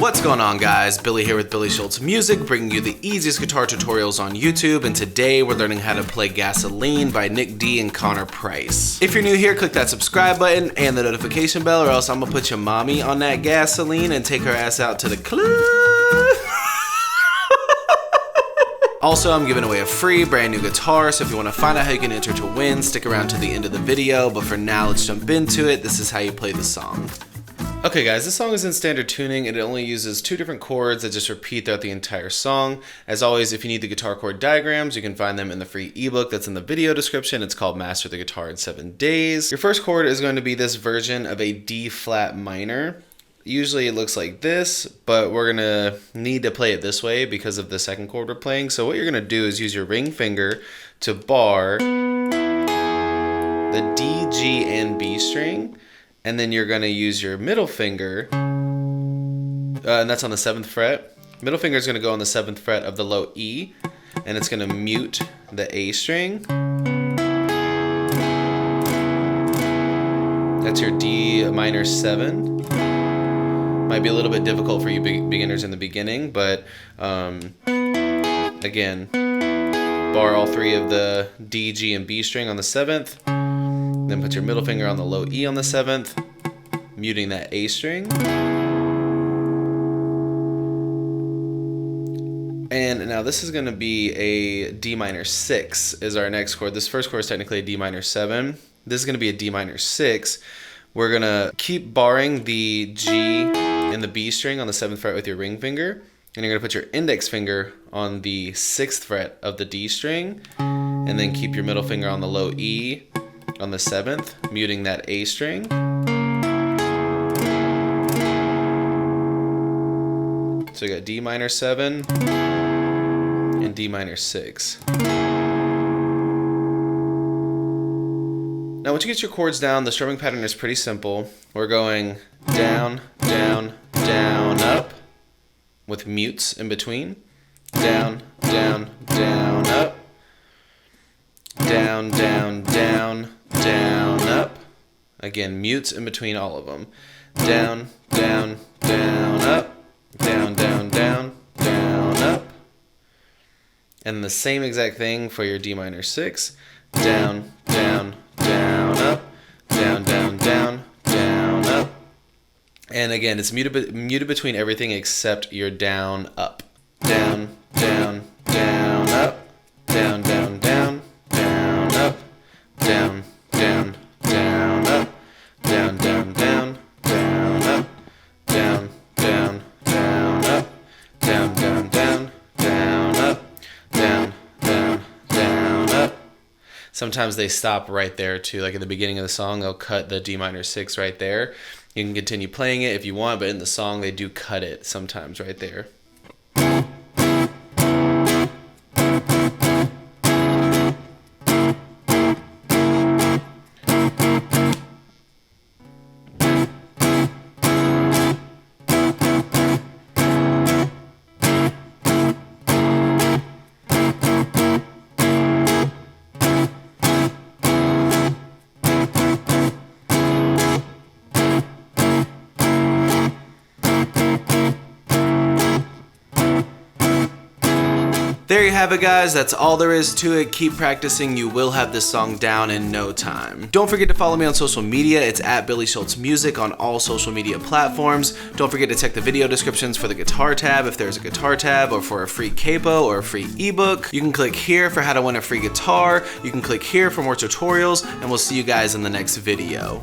What's going on, guys? Billy here with Billy Schultz Music, bringing you the easiest guitar tutorials on YouTube, and today we're learning how to play Gasoline by Nick D and Connor Price. If you're new here, click that subscribe button and the notification bell, or else I'm gonna put your mommy on that gasoline and take her ass out to the club. Also, I'm giving away a free brand new guitar, so if you want to find out how you can enter to win, stick around to the end of the video, but for now, let's jump into it. This is how you play the song. Okay guys, this song is in standard tuning and it only uses 2 different chords that just repeat throughout the entire song. As always, if you need the guitar chord diagrams, you can find them in the free ebook that's in the video description. It's called Master the Guitar in 7 Days. Your first chord is going to be this version of a D flat minor. Usually it looks like this, but we're gonna need to play it this way because of the second chord we're playing. So what you're gonna do is use your ring finger to bar the D, G, and B string. And then you're going to use your middle finger, and that's on the 7th fret. Middle finger is going to go on the 7th fret of the low E, and it's going to mute the A string. That's your D minor 7. Might be a little bit difficult for you beginners in the beginning, but again, bar all 3 of the D, G, and B string on the 7th. Then put your middle finger on the low E on the 7th, muting that A string. And now this is going to be a D minor 6 is our next chord. This first chord is technically a D minor 7. This is going to be a D minor 6. We're going to keep barring the G and the B string on the 7th fret with your ring finger. And you're going to put your index finger on the 6th fret of the D string. And then keep your middle finger on the low E on the 7th, muting that A string. So you got D minor 7 and D minor 6. Now once you get your chords down, the strumming pattern is pretty simple. We're going down, down, down, up, with mutes in between. Down, down, down, up. Down, down, down, down, up. Again, mutes in between all of them. Down, down, down, up. Down, down, down, down, up. And the same exact thing for your D minor 6. Down, down, down, up. Down, down, down, down, up. And again, it's muted between everything except your down, up. Down, down, down, up. Down, down, down, down, up. Down, down, down, up. Down, down, down, down, up. Down, down, down, up. Down, down, down, down, up. Down, down, down, up. Sometimes they stop right there too. Like at the beginning of the song, they'll cut the D minor 6 right there. You can continue playing it if you want, but in the song they do cut it sometimes right there. There you have it, guys. That's all there is to it. Keep practicing. You will have this song down in no time. Don't forget to follow me on social media. It's at Billy Schultz Music on all social media platforms. Don't forget to check the video descriptions for the guitar tab if there's a guitar tab, or for a free CAPO or a free ebook. You can click here for how to win a free guitar. You can click here for more tutorials, and we'll see you guys in the next video.